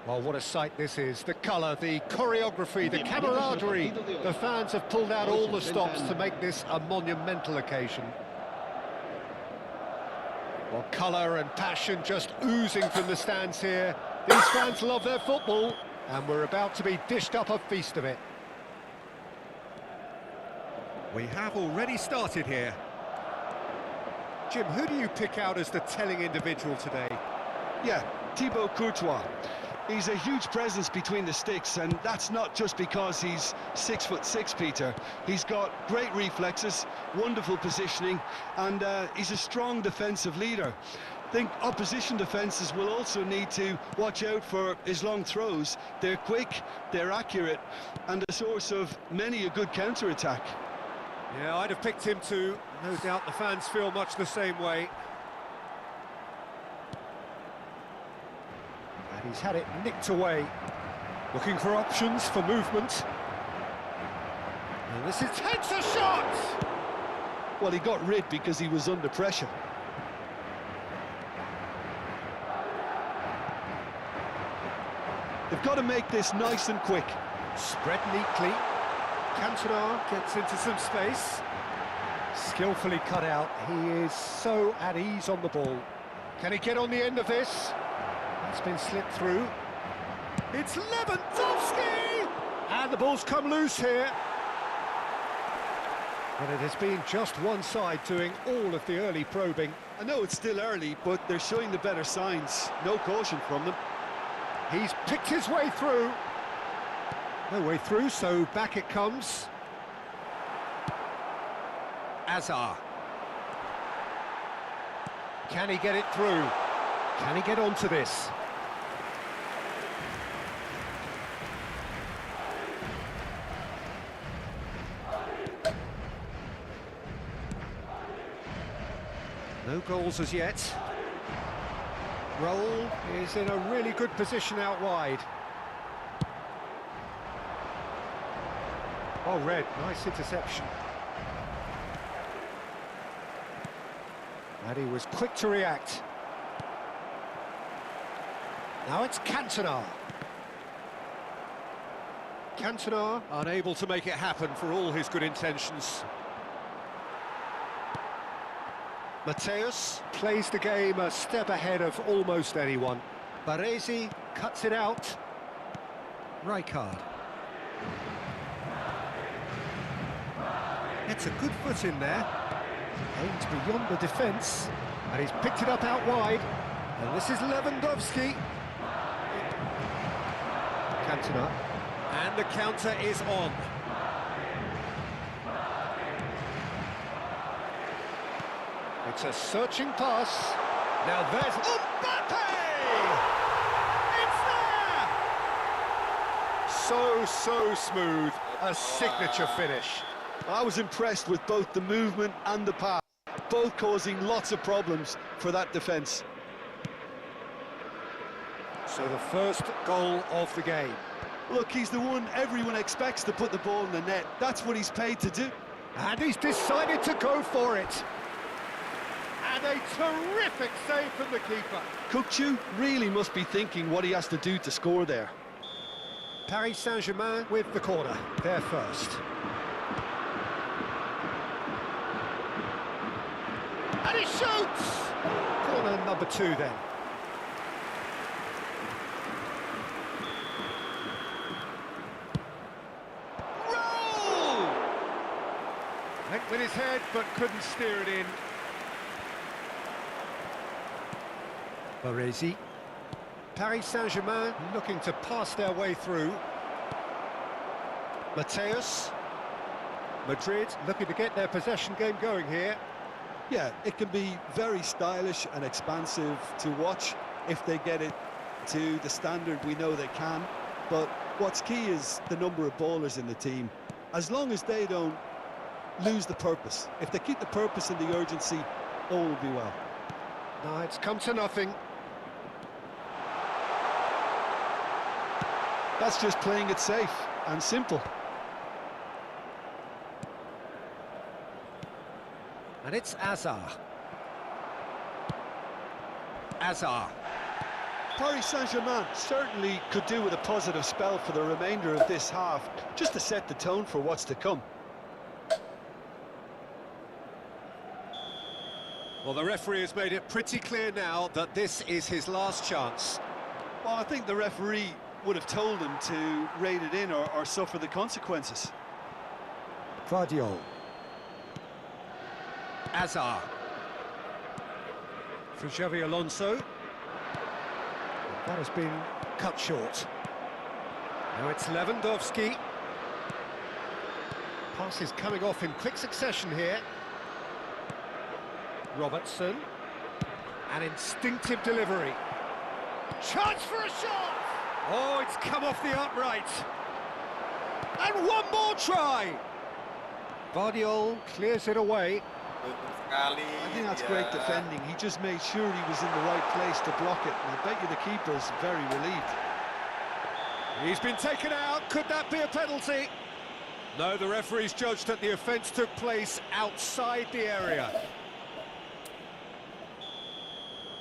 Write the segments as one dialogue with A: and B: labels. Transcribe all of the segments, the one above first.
A: Well, what a sight this is. The colour, the choreography, the camaraderie. The fans have pulled out all the stops to make this a monumental occasion. Well, colour and passion just oozing from the stands here. These fans love their football, and we're about to be dished up a feast of it. We have already started here. Jim, who do you pick out as the telling individual today?
B: Yeah, Thibaut Courtois. He's a huge presence between the sticks, and that's not just because he's 6'6", Peter. He's got great reflexes, wonderful positioning, and he's a strong defensive leader. I think opposition defences will also need to watch out for his long throws. They're quick, they're accurate, and a source of many a good counter-attack.
A: Yeah, I'd have picked him too. No doubt the fans feel much the same way. And he's had it nicked away. Looking for options for movement. And this is takes a shot!
B: Well, he got rid because he was under pressure. They've got to make this nice and quick.
A: Spread neatly. Cantona gets into some space. Skillfully cut out. He is so at ease on the ball. Can he get on the end of this? It's been slipped through. It's Lewandowski! And the ball's come loose here. But it has been just one side doing all of the early probing.
B: I know it's still early, but they're showing the better signs. No caution from them.
A: He's picked his way through. No way through, so back it comes. Azar. Can he get it through? Can he get onto this? No goals as yet. Raul is in a really good position out wide. Oh, Red, nice interception. And he was quick to react. Now it's Cantona. Cantona unable to make it happen for all his good intentions. Mateus plays the game a step ahead of almost anyone. Baresi cuts it out. Rijkaard. Gets a good foot in there. Aimed beyond the defence. And he's picked it up out wide. And this is Lewandowski. Cantona. And the counter is on. It's a searching pass. Now there's Mbappe! It's there! So smooth. A signature finish.
B: I was impressed with both the movement and the pass, both causing lots of problems for that defence.
A: So the first goal of the game.
B: Look, he's the one everyone expects to put the ball in the net. That's what he's paid to do.
A: And he's decided to go for it. And a terrific save from the keeper.
B: Kukçu really must be thinking what he has to do to score there.
A: Paris Saint-Germain with the corner. They're first. And he shoots! Corner number 2 then. Roll! Went with his head but couldn't steer it in. Baresi. Paris Saint-Germain looking to pass their way through. Mateus. Madrid looking to get their possession game going here.
B: Yeah, it can be very stylish and expansive to watch if they get it to the standard we know they can. But what's key is the number of ballers in the team. As long as they don't lose the purpose, if they keep the purpose and the urgency, all will be well.
A: No, it's come to nothing.
B: That's just playing it safe and simple.
A: And it's Azar. Azar.
B: Paris Saint-Germain certainly could do with a positive spell for the remainder of this half, just to set the tone for what's to come.
A: Well, the referee has made it pretty clear now that this is his last chance.
B: Well, I think the referee would have told him to rate it in or suffer the consequences.
A: Guardiola. Azar. For Xavi Alonso. That has been cut short. Now it's Lewandowski. Pass is coming off in quick succession here. Robertson. An instinctive delivery. Chance for a shot! Oh, it's come off the upright. And one more try! Guardiola clears it away.
B: I think that's great defending. He just made sure he was in the right place to block it, and I bet you the keeper's very relieved.
A: He's been taken out. Could that be a penalty? No, the referee's judged that the offence took place outside the area.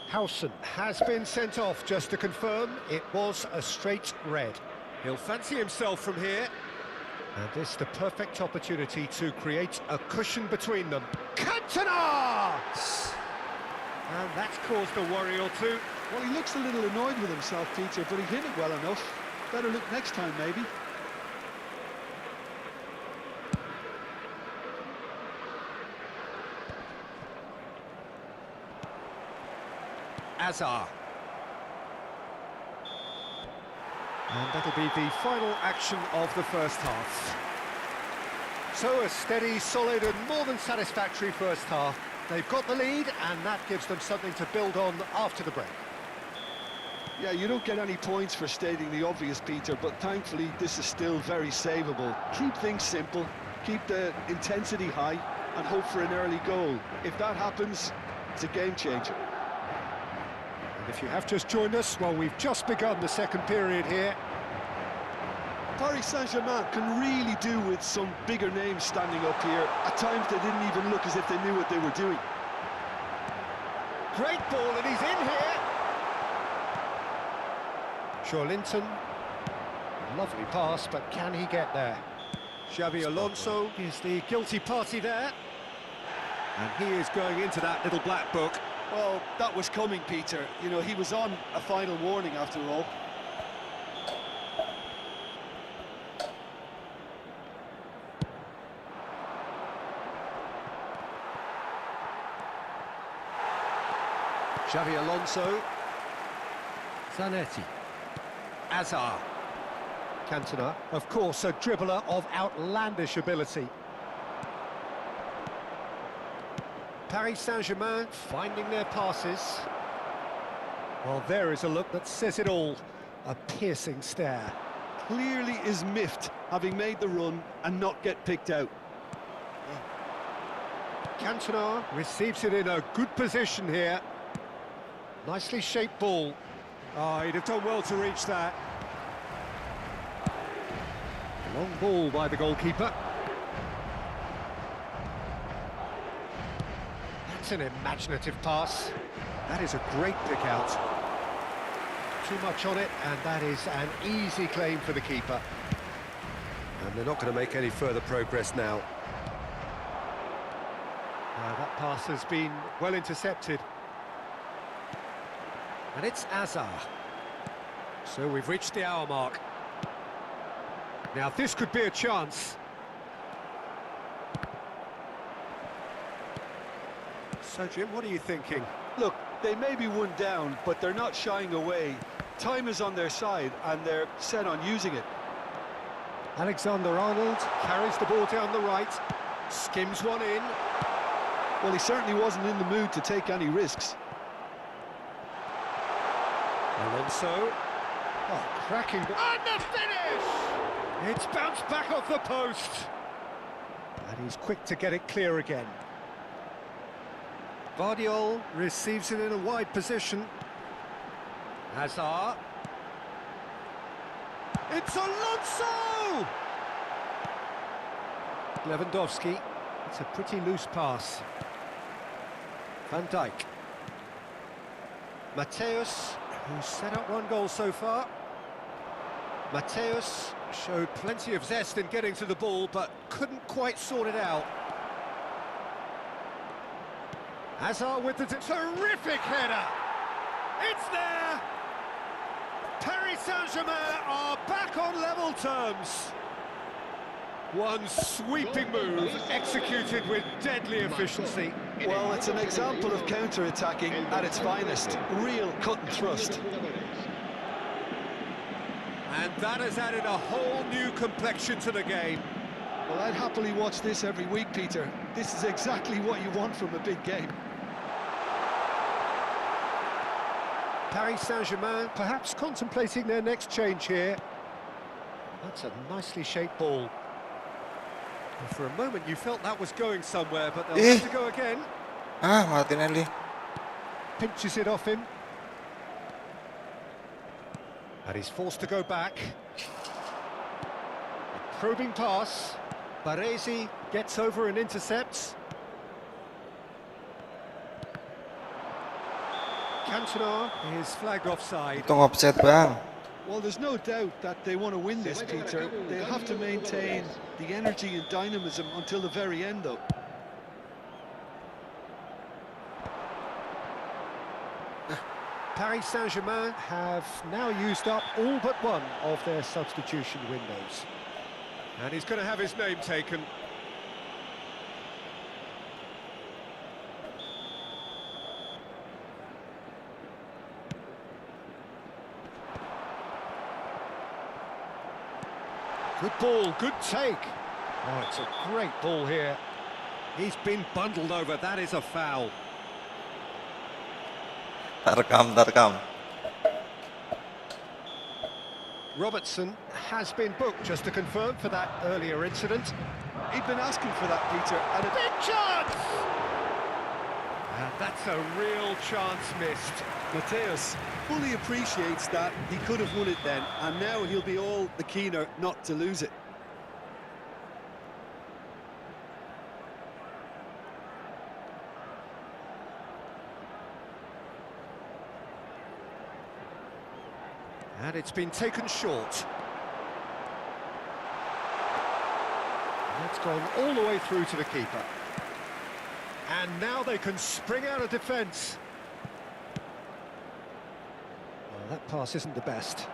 A: Howson has been sent off, just to confirm. It was a straight red. He'll fancy himself from here. And this is the perfect opportunity to create a cushion between them. Cantona! And that's caused a worry or two.
B: Well, he looks a little annoyed with himself, Peter, but he hit it well enough. Better look next time, maybe.
A: Azar. And that'll be the final action of the first half. So a steady, solid and more than satisfactory first half. They've got the lead and that gives them something to build on after the break.
B: Yeah, you don't get any points for stating the obvious, Peter, but thankfully this is still very savable. Keep things simple, keep the intensity high and hope for an early goal. If that happens, it's a game changer.
A: And if you have just joined us, well, we've just begun the second period here.
B: Paris Saint-Germain can really do with some bigger names standing up here. At times they didn't even look as if they knew what they were doing.
A: Great ball, and he's in here. Linton, lovely pass, but can he get there? Xavi Alonso is the guilty party there. And he is going into that little black book.
B: Well, that was coming, Peter. You know, he was on a final warning after all.
A: Xavi Alonso. Zanetti. Azar. Cantona, of course, a dribbler of outlandish ability. Paris Saint-Germain finding their passes. Well, there is a look that says it all. A piercing stare.
B: Clearly is miffed, having made the run and not get picked out.
A: Cantona receives it in a good position here. Nicely shaped ball. Oh, he'd have done well to reach that. Long ball by the goalkeeper. That's an imaginative pass. That is a great pick out. Too much on it, and that is an easy claim for the keeper. And they're not going to make any further progress now. That pass has been well intercepted. And it's Azar. So we've reached the hour mark. Now this could be a chance. So Jim, what are you thinking?
B: Look, they may be one down, but they're not shying away. Time is on their side, and they're set on using it.
A: Alexander-Arnold carries the ball down the right, skims one in.
B: Well, he certainly wasn't in the mood to take any risks.
A: Alonso. Oh, cracking. And the finish! It's bounced back off the post. And he's quick to get it clear again. Guardiola receives it in a wide position. Hazard. It's Alonso! Lewandowski. It's a pretty loose pass. Van Dijk. Mateus, who's set up one goal so far. Mateus showed plenty of zest in getting to the ball, but couldn't quite sort it out. Hazard with the terrific header. It's there! Paris Saint-Germain are back on level terms. One sweeping move executed with deadly efficiency.
B: Well, it's an example of counter-attacking at its finest. Real cut and thrust.
A: And that has added a whole new complexion to the game.
B: Well, I'd happily watch this every week, Peter. This is exactly what you want from a big game.
A: Paris Saint-Germain perhaps contemplating their next change here. That's a nicely shaped ball. And for a moment you felt that was going somewhere, but they'll have to go again.
C: Martinelli.
A: Pinches it off him. And he's forced to go back. A probing pass. Baresi gets over and intercepts. Cantona is flagged offside.
C: Itong offset bang.
B: Well, there's no doubt that they want to win this, Peter. They'll have to maintain the energy and dynamism until the very end, though.
A: Paris Saint-Germain have now used up all but one of their substitution windows. And he's going to have his name taken. Good ball, good take. Oh, it's a great ball here. He's been bundled over, that is a foul.
C: Tarkam.
A: Robertson has been booked, just to confirm, for that earlier incident.
B: He'd been asking for that, Peter, and a
A: Big chance! And that's a real chance missed.
B: Mateus fully appreciates that he could have won it then, and now he'll be all the keener not to lose it.
A: And it's been taken short. That's gone all the way through to the keeper. And now they can spring out of defence. Well, that pass isn't the best.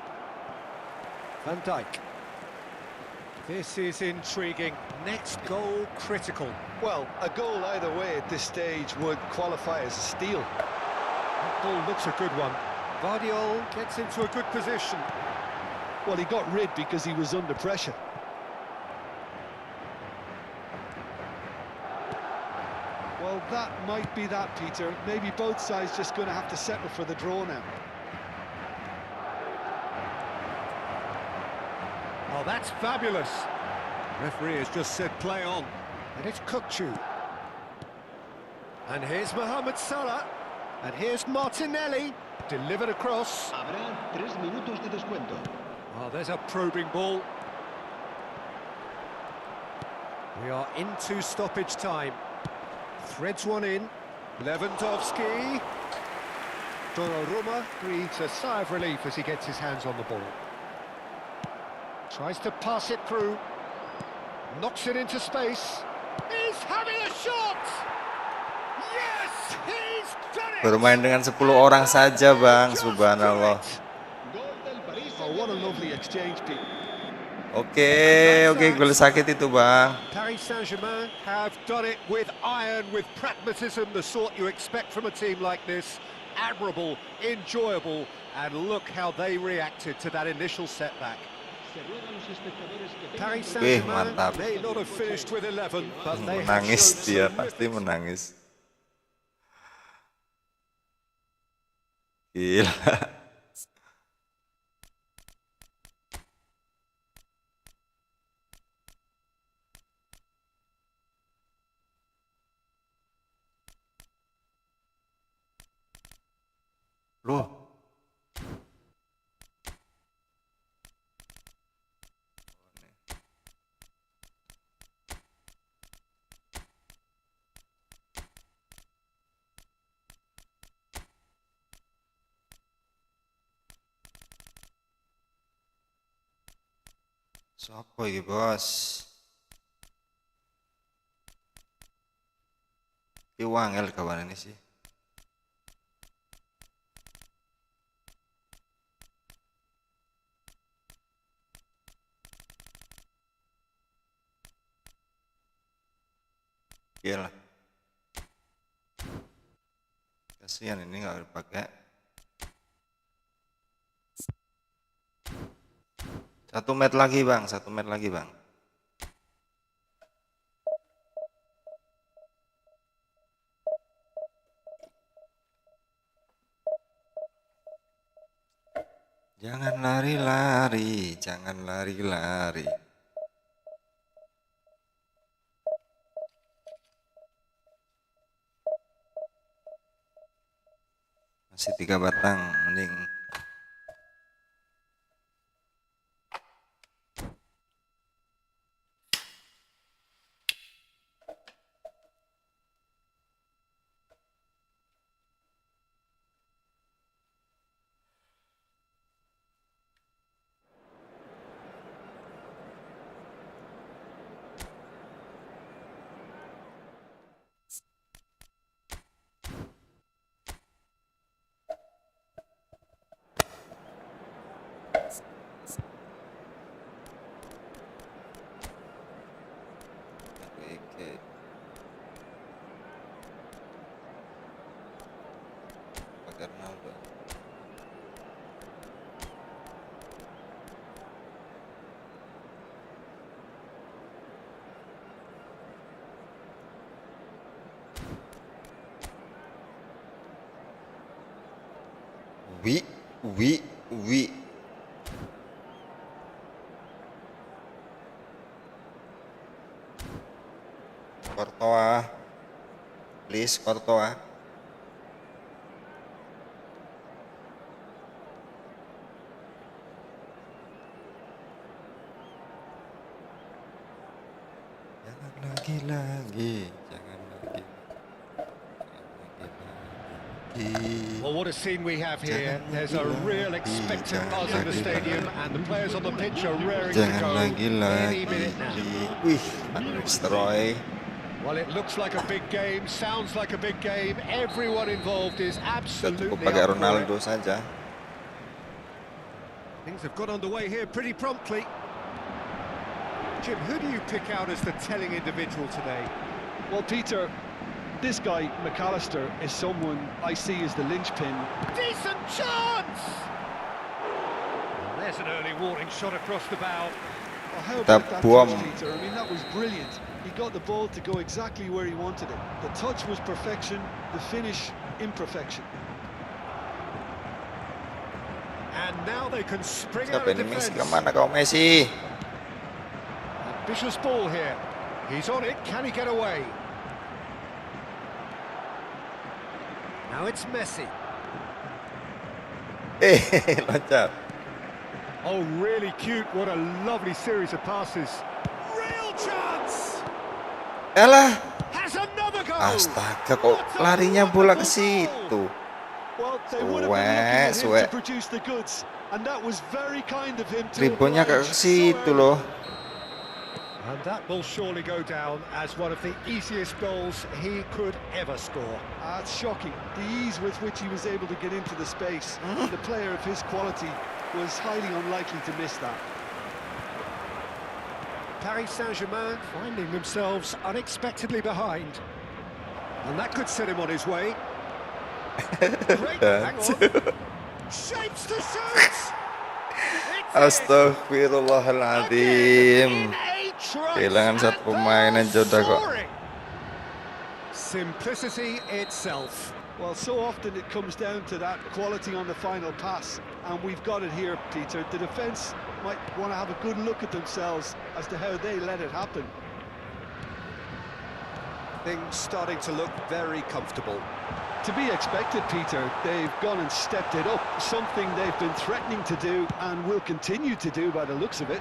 A: Van Dijk. This is intriguing. Next goal critical.
B: Well, a goal either way at this stage would qualify as a steal.
A: That ball looks a good one. Guardiola gets into a good position.
B: Well, he got rid because he was under pressure. Well, that might be that, Peter. Maybe both sides just going to have to settle for the draw now.
A: Oh, that's fabulous. Referee has just said play on. And it's Kukçu. And here's Mohamed Salah. And here's Martinelli. Delivered across.
D: Habrá 3 minutos de descuento.
A: Oh, there's a probing ball. We are into stoppage time. Threads one in. Lewandowski. Donnarumma breathes a sigh of relief as he gets his hands on the ball. Tries to pass it through. Knocks it into space. He's having a shot! Yes! He's done it!
C: Bermain dengan 10 orang saja, Bang. Subhanallah.
B: Oh, what a lovely exchange, Pete.
C: Oke, gol sakit itu, Bang.
A: Paris Saint-Germain have done it with iron, with pragmatism, the sort you expect from a team like this. Admirable, enjoyable, and look how they reacted to that initial setback. Paris Saint-Germain may not have finished with 11, but they have
C: Menangis
A: shown
C: dia,
A: so
C: pasti menangis. Gila. Loh. Sopo iki, Bos? Iki wangel kawan ini sih. Iyalah. Kasihan ini nggak dipakai. 1 menit lagi bang, 1 menit lagi bang. Jangan lari-lari, jangan lari-lari. Masih 3 batang, mending. Oke. Pakai Ronaldo. Wi. Courtois. Please, Courtois. Jangan lagi. Jangan lagi.
A: Well, what a scene we have here. There's a real expectant buzz in the stadium, and the players on the pitch are raring to
C: Jangan
A: go
C: lagi.
A: any minute now.
C: Wih, destroy.
A: Well, it looks like a big game, sounds like a big game. Everyone involved is absolutely
C: Cukup pakai
A: up for it.
C: Ronaldo saja.
A: Things have got underway here pretty promptly. Jim, who do you pick out as the telling individual today?
B: Well, Peter, this guy, McAllister, is someone I see as the linchpin.
A: Decent chance! There's an early warning shot across the bow.
B: Oh, how about that
C: buam.
B: touch, Peter? I mean, that was brilliant. He got the ball to go exactly where he wanted it. The touch was perfection, the finish imperfection.
A: And now they can spring out
C: Siapa
A: of
C: ini Messi?
A: defence.
C: Kemana kau Messi?
A: Ambitious ball here. He's on it. Can he get away? Now it's Messi.
C: Loncat.
A: Oh, really cute. What a lovely series of passes. Real chance!
C: Elah,
A: Has another goal!
C: astaga kok larinya bola ke situ.
B: Well, they would have been looking at him
C: Suwe.
B: to produce the goods, and that was very kind of him to
C: Dribblenya ke
B: oblige
C: situ
B: so
C: loh.
A: And that will surely go down as one of the easiest goals he could ever score.
B: It's shocking, the ease with which he was able to get into the space. The player of his quality was highly unlikely to miss that.
A: Paris Saint-Germain finding themselves unexpectedly behind. And that could set him on his way. Great, hang on. Shapes to shoot!
C: Astagfirullahaladzim. Kehilangan satu pemain aja udah kok.
A: Simplicity itself.
B: Well, so often it comes down to that quality on the final pass, and we've got it here, Peter. The defence might want to have a good look at themselves as to how they let it happen.
A: Things starting to look very comfortable.
B: To be expected, Peter. They've gone and stepped it up, something they've been threatening to do and will continue to do by the looks of it.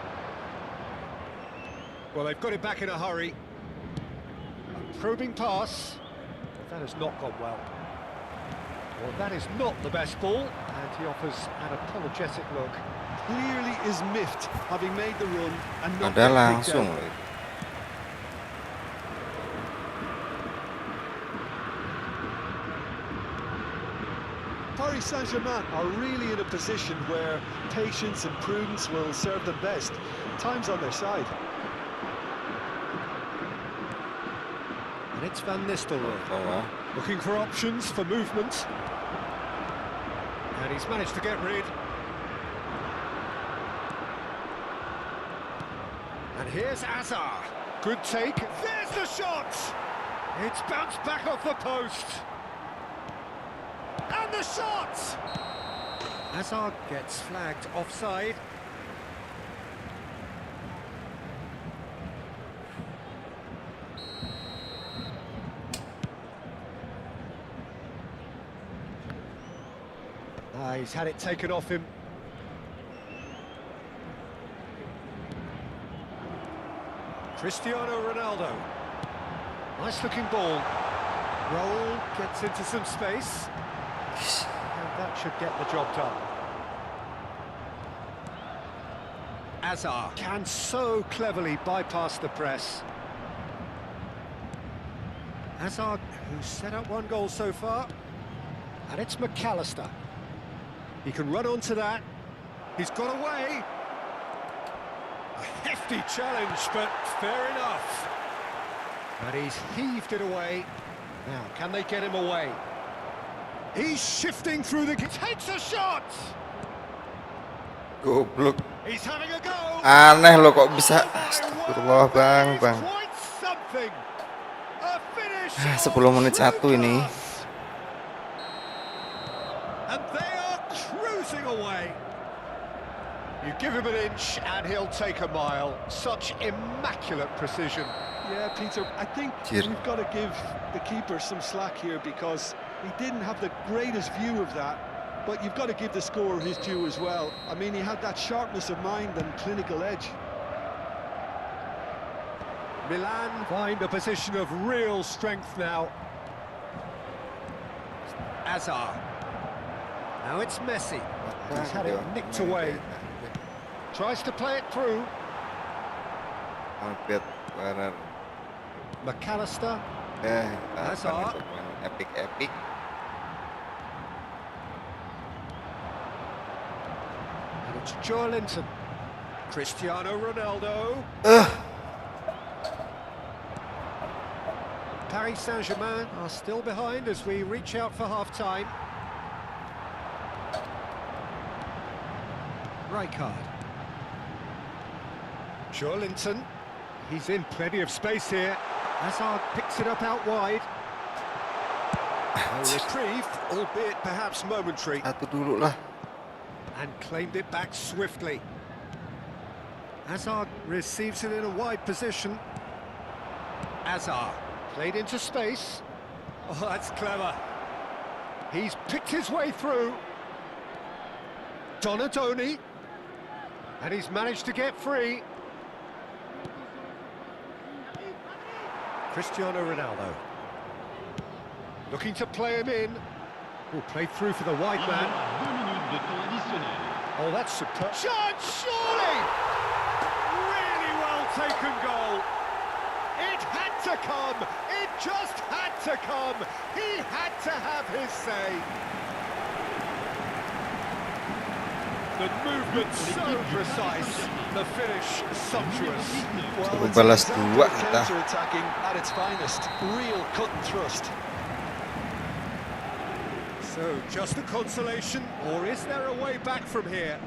A: Well, they've got it back in a hurry. A probing pass. That has not gone well. Well, that is not the best ball, and he offers an apologetic look.
B: Clearly is miffed, having made the run and not
C: Udah
B: been picked
C: langsung
B: out.
C: loh.
B: Paris Saint-Germain are really in a position where patience and prudence will serve them best. Time's on their side.
A: And it's Van Nistelrooy,
C: Sama.
A: looking for options for movement. And he's managed to get rid. And here's Azar. Good take. There's the shot! It's bounced back off the post. And the shot! Azar gets flagged offside. He's had it taken off him. Cristiano Ronaldo. Nice looking ball. Roll, gets into some space. And that should get the job done. Azar can so cleverly bypass the press. Azar, who's set up one goal so far. And it's McAllister. He can run onto that. He's got away. A hefty challenge, but fair enough. And he's heaved it away. Now, can they get him away? He's shifting through the... Takes a shot!
C: Goblok.
A: He's having a go!
C: Aneh loh kok bisa. Astagfirullah bang.
A: Quite something. A finish.
C: 10 menit satu ini.
A: And they are cruising away. You give him an inch and he'll take a mile. Such immaculate precision.
B: Yeah, Peter, I think
C: Cheers.
B: we've got to give the keeper some slack here because he didn't have the greatest view of that, but you've got to give the scorer his due as well. I mean, he had that sharpness of mind and clinical edge.
A: Milan find a position of real strength now. Azar. Now it's Messi. He's had it nicked away. Tries to play it through.
C: Hampir benar.
A: McAllister.
C: Hazard. Epic.
A: And it's Joelinton. Cristiano Ronaldo. Paris Saint-Germain are still behind as we reach out for half-time. Rijkaard. Joelinton. He's in plenty of space here. Hazard picks it up out wide. A reprieve, albeit perhaps momentary.
C: Satu dulu lah.
A: And claimed it back swiftly. Hazard receives it in a wide position. Hazard played into space. Oh, that's clever. He's picked his way through. Donadoni. And he's managed to get free. Cristiano Ronaldo. Looking to play him in. Oh, played through for the wide man. Oh, that's superb. Shot, surely! Really well taken goal. It had to come. It just had to come. He had to have his say. The movement so precise. The finish sumptuous.
B: Well, it's
C: balas
B: exactly
C: dua kita.
B: counter-attacking at its finest. Real cut and thrust.
A: So, just a consolation, or is there a way back from here?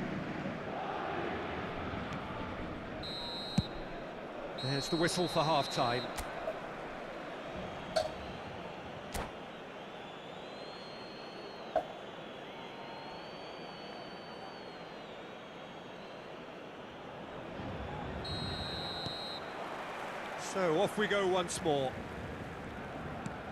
A: There's the whistle for half-time. So, off we go once more.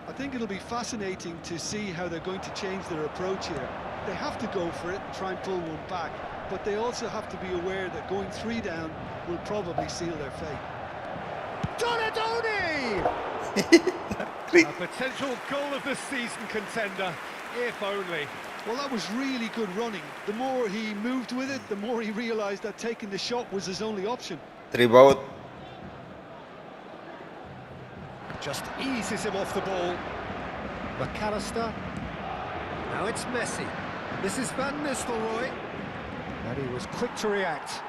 B: I think it'll be fascinating to see how they're going to change their approach here. They have to go for it and try and pull one back, but they also have to be aware that going 3 down will probably seal their fate.
A: Donadoni! A potential goal of the season contender. If only.
B: Well, that was really good running. The more he moved with it, the more he realised that taking the shot was his only option.
C: 3 baut.
A: Just eases him off the ball. McAllister. Now it's Messi. This is Van Nistelrooy. And he was quick to react.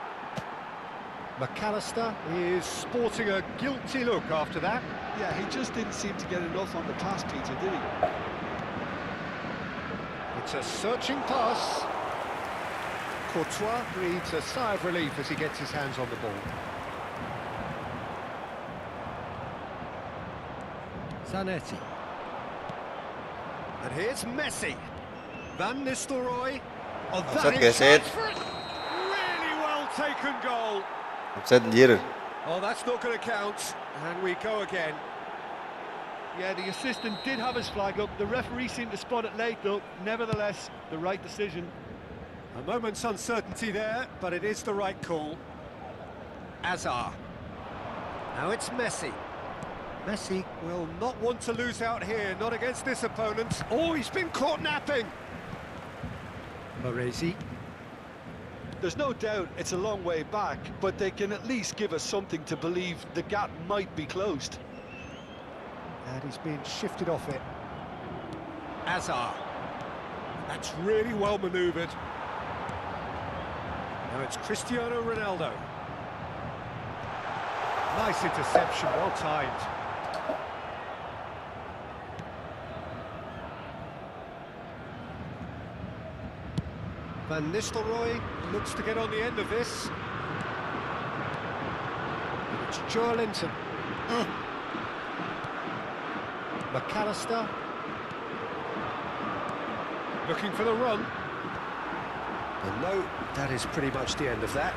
A: McAllister is sporting a guilty look after that.
B: Yeah, he just didn't seem to get enough on the pass, Peter, did he?
A: It's a searching pass. Courtois breathes a sigh of relief as he gets his hands on the ball. Zanetti. And here's Messi. Van Nistelrooy. Oh, that
C: Offside,
A: is
C: guys,
A: really well taken goal.
C: Offside anjir.
A: Oh, that's not going to count. And we go again.
B: Yeah, the assistant did have his flag up. The referee seemed to spot it late, though. Nevertheless, the right decision.
A: A moment's uncertainty there, but it is the right call. Azar. Now it's Messi. Messi will not want to lose out here, not against this opponent. Oh, he's been caught napping. Baresi.
B: There's no doubt it's a long way back, but they can at least give us something to believe the gap might be closed.
A: And he's being shifted off it. Azar. That's really well manoeuvred. Now it's Cristiano Ronaldo. Nice interception, well timed. Van Nistelrooy looks to get on the end of this. It's Joelinton. McAllister. Looking for the run. And no, that is pretty much the end of that.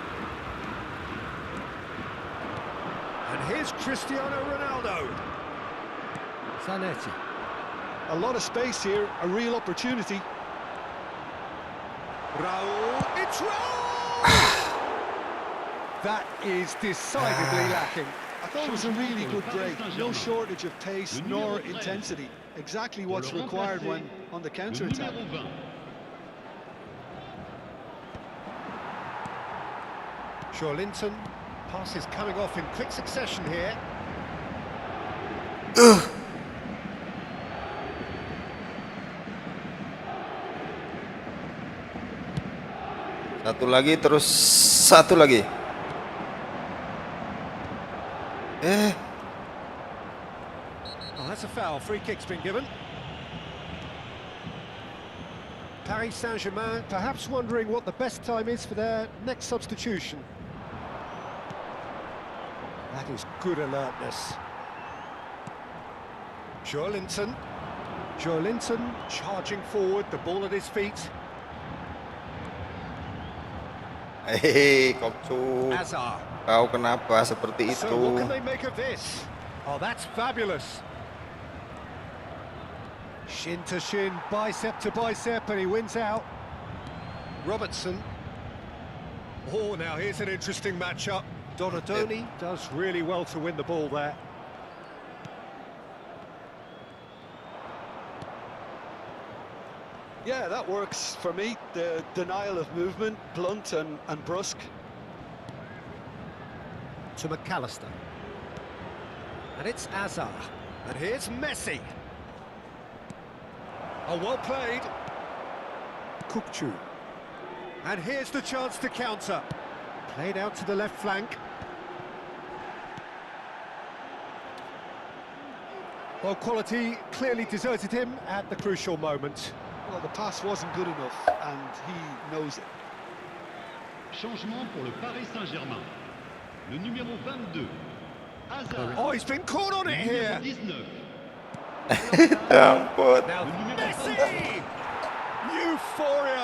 A: And here's Cristiano Ronaldo. Zanetti.
B: A lot of space here, a real opportunity.
A: Raul, it's Raul! That is decidedly lacking.
B: I thought it was a really good break. No shortage of pace nor intensity. Exactly what's required when on the counter-attack.
A: Joelinton, passes coming off in quick succession here.
C: Satu lagi terus satu lagi.
A: Oh, that's a foul. Free kick's been given. Paris Saint-Germain perhaps wondering what the best time is for their next substitution. That is good alertness. Joelinton. Joelinton charging forward, the ball at his feet.
C: Kokcu.
A: Azar.
C: Kau kenapa seperti
A: So
C: itu?
A: what can they make of this? Oh, that's fabulous. Shin to shin, bicep to bicep, and he wins out. Robertson. Oh, now here's an interesting matchup. Donadoni does really well to win the ball there.
B: Yeah, that works for me. The denial of movement, blunt and brusque.
A: To McAllister. And it's Azar. And here's Messi. Oh, well played. Kukcu. And here's the chance to counter. Played out to the left flank. Well, quality clearly deserted him at the crucial moment.
B: Well, the pass wasn't good enough, and he knows it.
D: Changement pour le Paris Saint-Germain. Le numéro 22. Hazard.
A: Oh, he's been caught on it here.
D: Numéro 19.
C: Ya ampun.
A: Now, Messi! Euphoria!